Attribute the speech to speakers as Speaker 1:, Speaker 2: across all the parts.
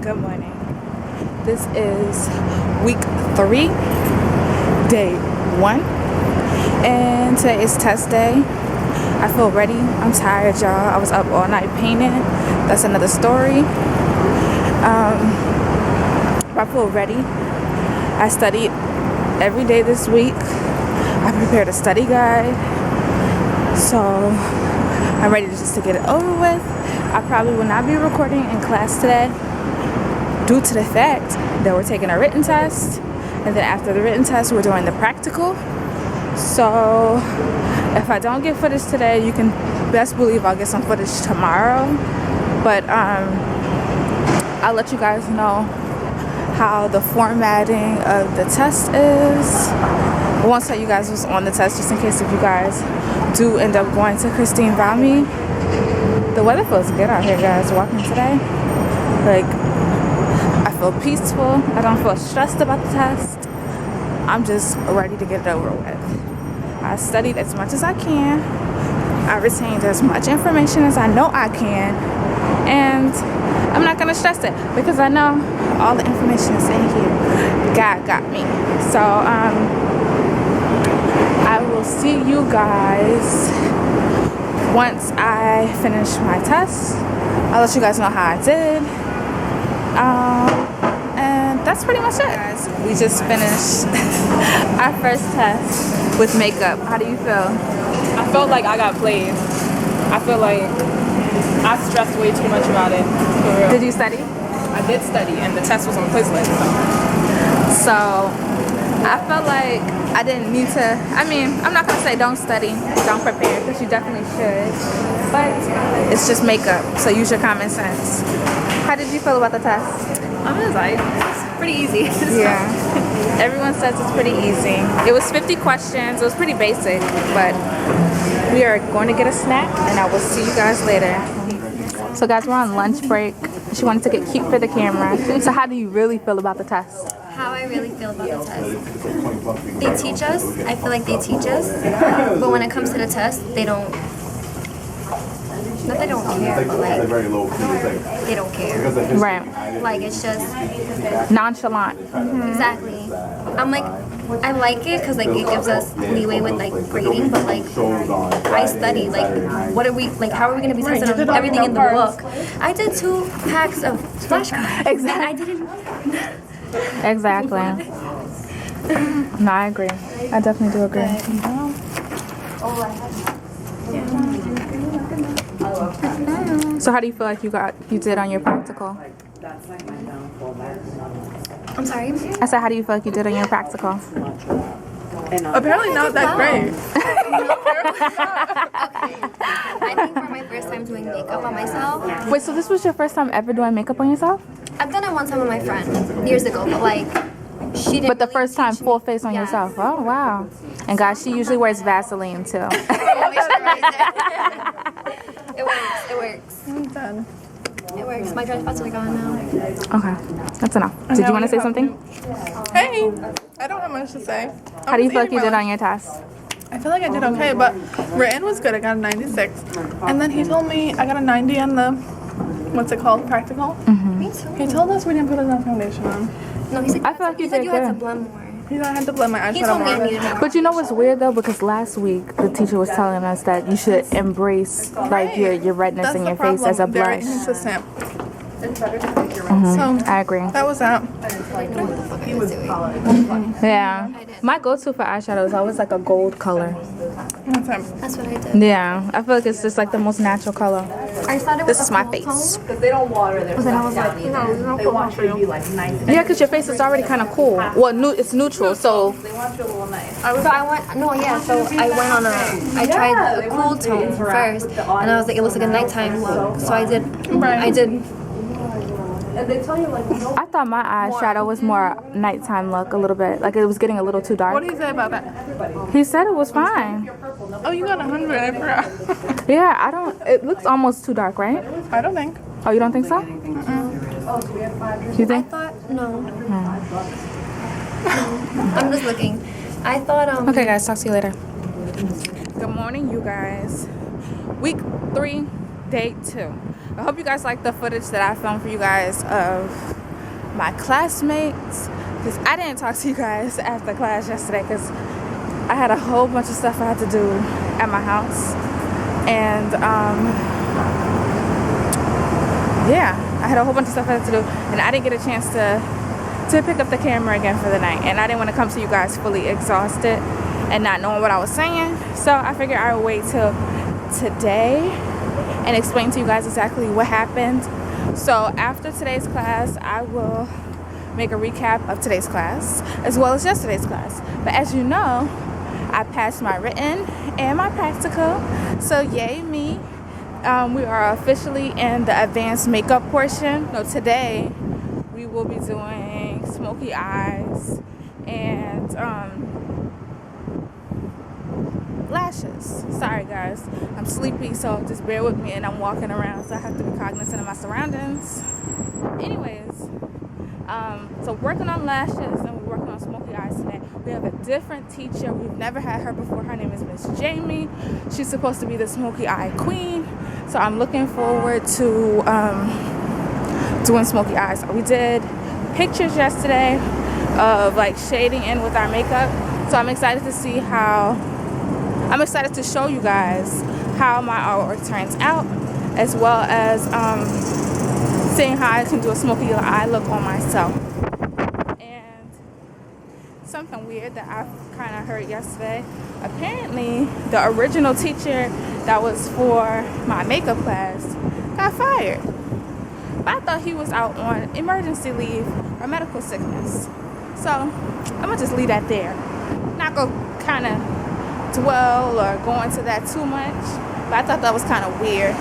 Speaker 1: Good morning. This is week 3, day 1, and today is test day. I feel ready. I'm tired, y'all. I was up all night painting. That's another story. I feel ready. I studied every day this week. I prepared a study guide, so I'm ready just to get it over with. I probably will not be recording in class today due to the fact that we're taking a written test, and then after the written test we're doing the practical. So if I don't get footage today, you can best believe I'll get some footage tomorrow. But I'll let you guys know how the formatting of the test is. I won't tell you guys what's on the test, just in case if you guys do end up going to Valmy. The weather feels good out here, guys, walking today. Like, I feel peaceful. I don't feel stressed about the test. I'm just ready to get it over with. I studied as much as I can. I retained as much information as I know I can. And I'm not going to stress it because I know all the information is in here. God got me. So, I will see you guys once I finish my test. I'll let you guys know how I did. And that's pretty much it, guys. We just finished our first test with makeup. How do you feel?
Speaker 2: I felt like I got played. I feel like I stressed way too much about it. For real.
Speaker 1: Did you study?
Speaker 2: I did study, and the test was on Quizlet.
Speaker 1: So I felt like I didn't need to. I mean, I'm not gonna say don't study, don't prepare, because you definitely should. But it's just makeup, so use your common sense. How did you feel about the test?
Speaker 2: I was like, it's pretty easy.
Speaker 1: Yeah. Everyone says it's pretty easy. It was 50 questions. It was pretty basic, but we are going to get a snack, and I will see you guys later. So guys, we're on lunch break. She wanted to get cute for the camera. So how do you really feel about the test?
Speaker 3: How I really feel about the test. They teach us. I feel like they teach us. But when it comes to the test, they don't. Not they don't care, but like they don't care.
Speaker 1: Right.
Speaker 3: Like it's just
Speaker 1: Nonchalant.
Speaker 3: exactly. I'm like, I like it because like it gives us leeway with like grading, but like I studied. Like, what are we like? How are we gonna be tested on everything in the book? I did 2 packs of flashcards.
Speaker 1: Exactly.
Speaker 3: And I didn't.
Speaker 1: Exactly. No, I agree. I definitely do agree. So how do you feel like you did on your practical?
Speaker 3: I'm sorry.
Speaker 1: I said, how do you feel like you did on your practical?
Speaker 4: Apparently not that great.
Speaker 3: I think for my first time doing makeup on myself.
Speaker 1: Wait, so this was your first time ever doing makeup on yourself?
Speaker 3: I've done it one time with my friend years ago, but like she didn't.
Speaker 1: But the
Speaker 3: really
Speaker 1: first time
Speaker 3: teach me.
Speaker 1: full face on
Speaker 3: Yes.
Speaker 1: yourself. Oh, wow. And guys, she usually wears Vaseline too.
Speaker 3: It works. It works.
Speaker 4: I'm done.
Speaker 3: It works. My dry spots are gone now.
Speaker 1: Okay, that's enough. Did you want to say something?
Speaker 4: Hey, I don't have much to say.
Speaker 1: How do you feel like you did on your test?
Speaker 4: I feel like I did okay, but written was good. I got a 96. And then he told me I got a 90 on the, what's it called, practical.
Speaker 3: Me too.
Speaker 4: He told us we didn't put enough foundation on.
Speaker 3: No, he said.
Speaker 1: I feel like you
Speaker 3: said
Speaker 1: did
Speaker 3: you had to
Speaker 1: good.
Speaker 3: blend more.
Speaker 4: He said I had to blend my
Speaker 3: He
Speaker 4: eyeshadow
Speaker 3: told me I
Speaker 4: more.
Speaker 3: needed more.
Speaker 1: But you know what's weird though? Because last week the teacher was telling us that you should embrace like your redness
Speaker 4: That's
Speaker 1: in
Speaker 4: the
Speaker 1: your face as a
Speaker 4: problem. Very
Speaker 1: blush.
Speaker 4: inconsistent.
Speaker 1: So I agree.
Speaker 4: That was that.
Speaker 1: Yeah. My go-to for eyeshadow is always like a gold color.
Speaker 3: That's what I did.
Speaker 1: Yeah. I feel like it's just like the most natural color.
Speaker 3: I started with
Speaker 1: This
Speaker 3: the
Speaker 1: is my
Speaker 3: cool
Speaker 1: face.
Speaker 3: tone,
Speaker 5: Because they don't water their
Speaker 3: but then I was
Speaker 5: stuff
Speaker 3: like,
Speaker 5: down
Speaker 3: no,
Speaker 5: either.
Speaker 3: no,
Speaker 5: They want you to be like nice.
Speaker 1: Yeah, because your face is already kind of cool. Well, it's neutral, so
Speaker 5: They want you a little nice.
Speaker 3: So I went, no, yeah, so I went on I tried the cool tone first, and I was like, it looks like a nighttime look. So I did.
Speaker 5: And they tell you like, no.
Speaker 1: I thought my eyeshadow was more nighttime look a little bit. Like it was getting a little too
Speaker 4: What
Speaker 1: dark.
Speaker 4: do you say about that?
Speaker 1: He said it was fine.
Speaker 4: Oh, you got 100. I forgot.
Speaker 1: Yeah, I don't. It looks almost too dark, right?
Speaker 4: I don't think.
Speaker 1: Oh, you don't think so? You
Speaker 3: I
Speaker 1: think?
Speaker 3: thought no. I'm just looking. I thought
Speaker 1: Okay, guys. Talk to you later. Good morning, you guys. Week 3, day 2. I hope you guys like the footage that I filmed for you guys of my classmates, because I didn't talk to you guys after class yesterday because I had a whole bunch of stuff I had to do at my house. And yeah, I had a whole bunch of stuff I had to do, and I didn't get a chance to pick up the camera again for the night. And I didn't want to come to you guys fully exhausted and not knowing what I was saying. So I figured I would wait till today and explain to you guys exactly what happened. So after today's class, I will make a recap of today's class as well as yesterday's class. But as you know, I passed my written and my practical, so yay me. We are officially in the advanced makeup portion. No, today we will be doing smoky eyes and lashes. Sorry guys, I'm sleepy, so just bear with me, and I'm walking around, so I have to be cognizant of my surroundings. Anyways, so working on lashes and we're working on smoky eyes today. We have a different teacher. We've never had her before. Her name is Miss Jamie. She's supposed to be the smoky eye queen. So I'm looking forward to doing smoky eyes. We did pictures yesterday of like shading in with our makeup. So I'm excited to see I'm excited to show you guys how my artwork turns out, as well as seeing how I can do a smoky eye look on myself. And something weird that I kind of heard yesterday, apparently the original teacher that was for my makeup class got fired. But I thought he was out on emergency leave or medical sickness. So I'm gonna just leave that there. Not go kind of dwell or go into that too much, but I thought that was kind of weird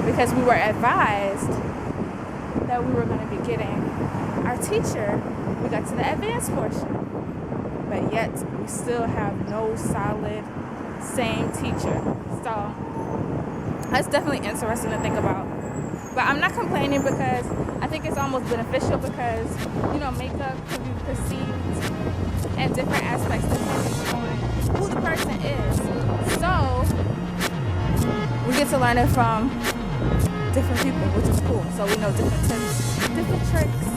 Speaker 1: because we were advised that we were going to be getting our teacher. We got to the advanced portion, but yet we still have no solid same teacher. So that's definitely interesting to think about. But I'm not complaining because I think it's almost beneficial because, you know, makeup can be perceived in different aspects depending on who the person is. So we get to learn it from different people, which is cool. So we know different tips, different tricks.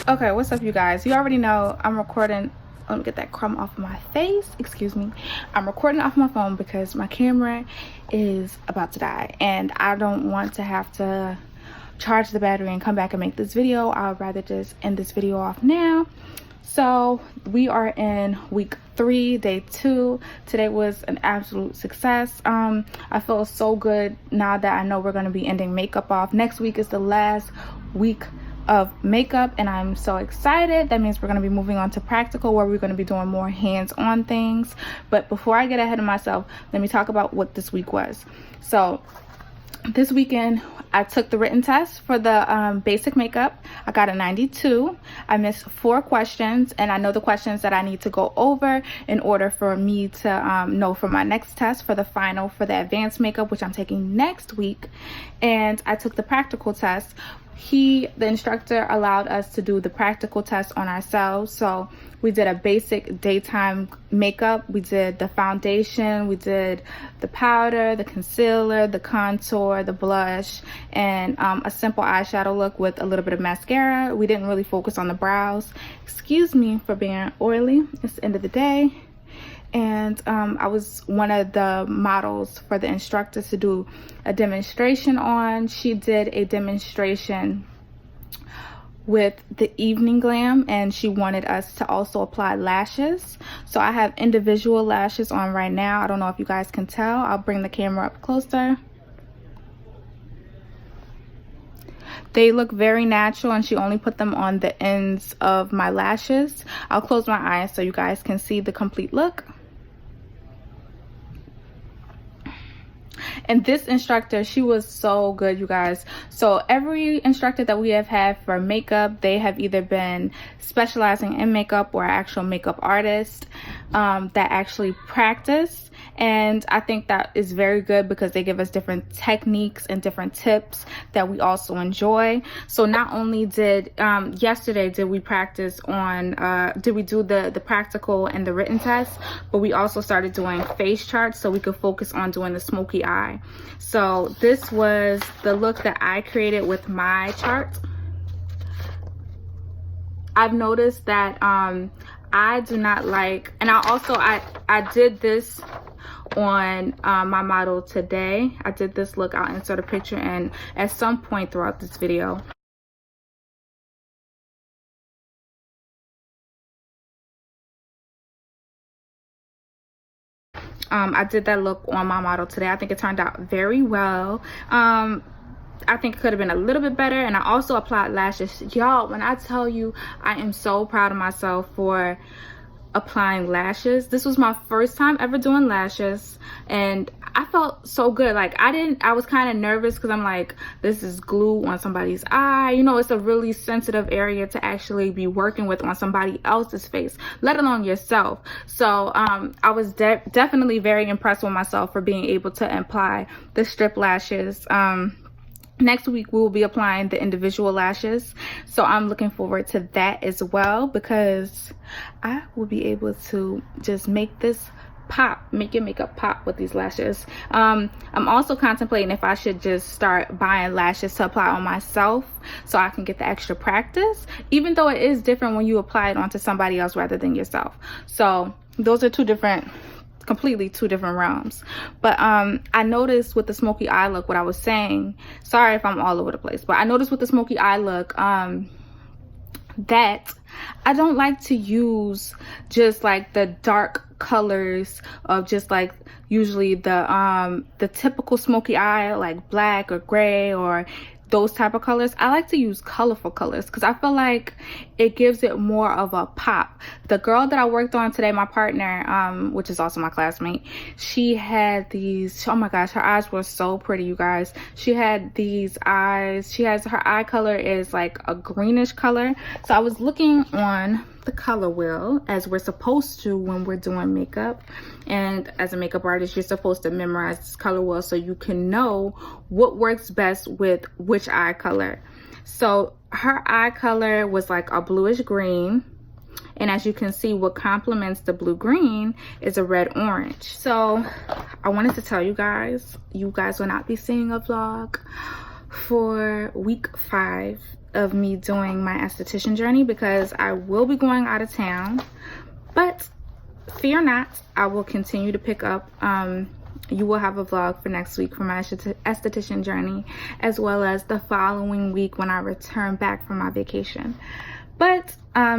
Speaker 1: Okay, what's up you guys? You already know I'm recording. Let me get that crumb off of my face. Excuse me. I'm recording off my phone because my camera is about to die and I don't want to have to charge the battery and come back and make this video. I would rather just end this video off now. So we are in week 3, day 2. Today was an absolute success. I feel so good now that I know we're going to be ending makeup off. Next week is the last week of makeup and I'm so excited. That means we're going to be moving on to practical, where we're going to be doing more hands-on things. But before I get ahead of myself, let me talk about what this week was. So this weekend I took the written test for the basic makeup. I got a 92. I missed 4 questions, and I know the questions that I need to go over in order for me to know for my next test for the final for the advanced makeup, which I'm taking next week. And I took the practical test. The instructor allowed us to do the practical test on ourselves. So we did a basic daytime makeup. We did the foundation, we did the powder, the concealer, the contour, the blush, and a simple eyeshadow look with a little bit of mascara. We didn't really focus on the brows. Excuse me for being oily. It's the end of the day. And I was one of the models for the instructors to do a demonstration on. She did a demonstration with the evening glam, and she wanted us to also apply lashes. So I have individual lashes on right now. I don't know if you guys can tell. I'll bring the camera up closer. They look very natural, and she only put them on the ends of my lashes. I'll close my eyes so you guys can see the complete look. And this instructor, she was so good, you guys. So every instructor that we have had for makeup, they have either been specializing in makeup or actual makeup artists that actually practice and I think that is very good because they give us different techniques and different tips that we also enjoy. So not only did yesterday did we practice on did we do the practical and the written test, but we also started doing face charts so we could focus on doing the smoky eye. So this was the look that I created with my chart. I've noticed that I do not like, and I did this on my model today. I did this look. I'll insert a picture and at some point throughout this video. I did that look on my model today. I think it turned out very well. I think it could have been a little bit better, and I also applied lashes. Y'all, when I tell you I am so proud of myself for applying lashes. This was my first time ever doing lashes, and I felt so good. Like I was kind of nervous because I'm like, this is glue on somebody's eye, you know, it's a really sensitive area to actually be working with on somebody else's face, let alone yourself. So I was definitely very impressed with myself for being able to apply the strip lashes. Next week we will be applying the individual lashes, so I'm looking forward to that as well, because I will be able to just make this pop, make your makeup pop with these lashes. I'm also contemplating if I should just start buying lashes to apply on myself so I can get the extra practice, even though it is different when you apply it onto somebody else rather than yourself. So those are completely two different realms. But I noticed with the smoky eye look, what I was saying, sorry if I'm all over the place, but I noticed with the smoky eye look that I don't like to use just like the dark colors of just like usually the typical smoky eye, like black or gray or those type of colors. I like to use colorful colors because I feel like it gives it more of a pop. The girl that I worked on today, my partner, which is also my classmate, she had these, oh my gosh, her eyes were so pretty, you guys. She had these eyes, her eye color is like a greenish color. So I was looking on the color wheel, as we're supposed to when we're doing makeup, and as a makeup artist you're supposed to memorize this color wheel so you can know what works best with which eye color. So her eye color was like a bluish green, and as you can see, what complements the blue green is a red orange. So I wanted to tell you guys will not be seeing a vlog for week 5 of me doing my esthetician journey because I will be going out of town. But fear not, I will continue to pick up. You will have a vlog for next week for my esthetician journey, as well as the following week when I return back from my vacation. But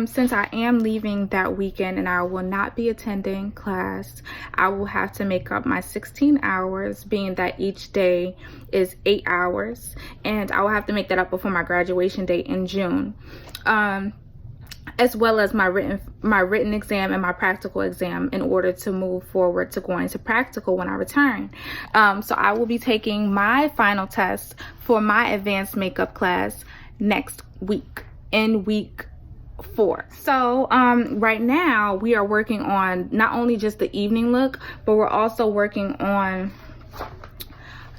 Speaker 1: since I am leaving that weekend and I will not be attending class, I will have to make up my 16 hours, being that each day is 8 hours, and I will have to make that up before my graduation date in June, as well as my written exam and my practical exam in order to move forward to going to practical when I return. So I will be taking my final test for my advanced makeup class next week, in week 4. So right now we are working on not only just the evening look, but we're also working on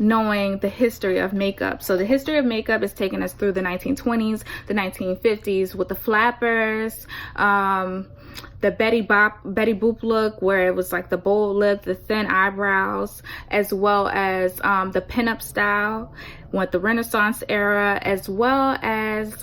Speaker 1: knowing the history of makeup. So the history of makeup is taking us through the 1920s, the 1950s with the flappers, the Betty Boop look, where it was like the bold lip, the thin eyebrows, as well as the pinup style with the Renaissance era, as well as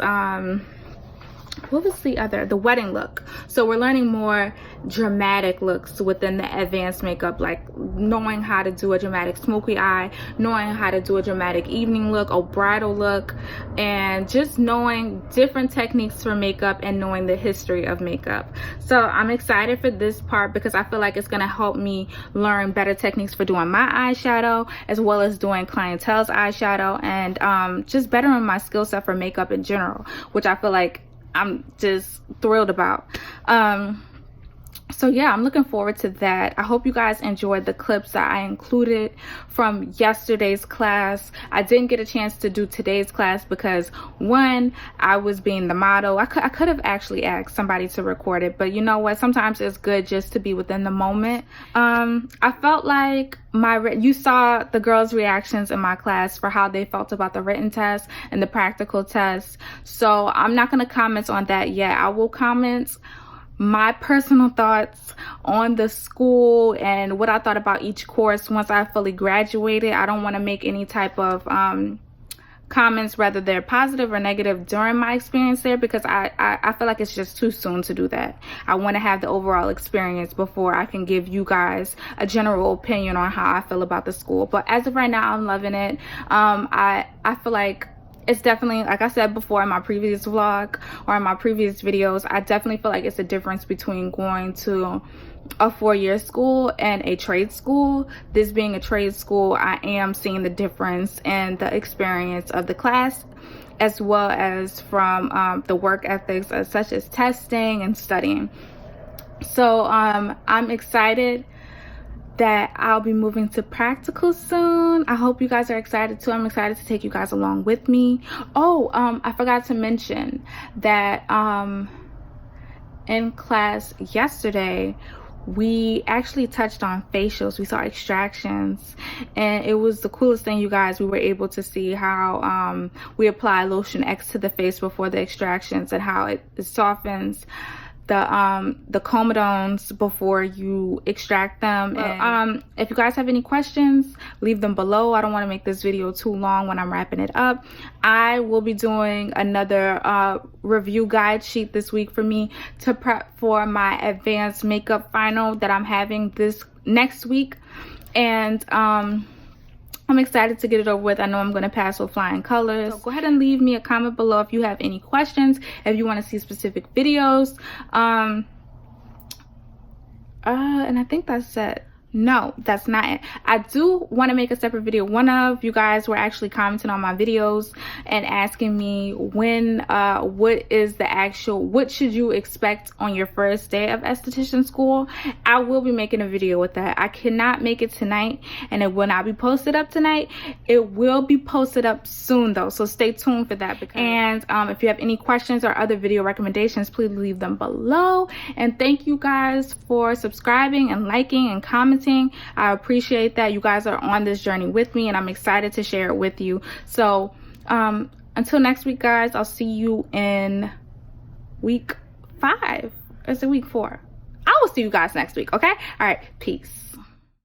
Speaker 1: what was the wedding look. So we're learning more dramatic looks within the advanced makeup, like knowing how to do a dramatic smoky eye, knowing how to do a dramatic evening look, a bridal look, and just knowing different techniques for makeup and knowing the history of makeup. So I'm excited for this part because I feel like it's going to help me learn better techniques for doing my eyeshadow, as well as doing clientele's eyeshadow, and just bettering my skill set for makeup in general, which I feel like I'm just thrilled about. So So yeah, I'm looking forward to that. I hope you guys enjoyed the clips that I included from yesterday's class. I didn't get a chance to do today's class because one, I was being the model. I could have actually asked somebody to record it, but you know what? Sometimes it's good just to be within the moment. I felt like you saw the girls' reactions in my class for how they felt about the written test and the practical test. So I'm not going to comment on that yet. I will comment my personal thoughts on the school and what I thought about each course once I fully graduated. I don't want to make any type of comments, whether they're positive or negative, during my experience there, because I feel like it's just too soon to do that. I want to have the overall experience before I can give you guys a general opinion on how I feel about the school. But as of right now, I'm loving it. I feel like it's definitely, like I said before in my previous vlog or in my previous videos, I definitely feel like it's a difference between going to a 4-year school and a trade school. This being a trade school, I am seeing the difference in the experience of the class, as well as from the work ethics such as testing and studying. So I'm excited that I'll be moving to practical soon. I hope you guys are excited too. I'm excited to take you guys along with me. Oh, I forgot to mention that in class yesterday, we actually touched on facials. We saw extractions, and it was the coolest thing, you guys. We were able to see how we apply lotion X to the face before the extractions and how it softens the comedones before you extract them. And if you guys have any questions, leave them below. I don't want to make this video too long when I'm wrapping it up. I will be doing another review guide sheet this week for me to prep for my advanced makeup final that I'm having this next week. And I'm excited to get it over with. I know I'm going to pass with flying colors. So go ahead and leave me a comment below if you have any questions, if you want to see specific videos. And I think that's it. No, that's not it. I do want to make a separate video. One of you guys were actually commenting on my videos and asking me when what should you expect on your first day of esthetician school. I will be making a video with that. I cannot make it tonight, and it will not be posted up tonight. It will be posted up soon though, so stay tuned for that. And if you have any questions or other video recommendations, please leave them below. And thank you guys for subscribing and liking and commenting. I appreciate that. You guys are on this journey with me, and I'm excited to share it with you. So until next week, guys, I'll see you in week 5. Is it week 4? I will see you guys next week. Okay, all right, peace.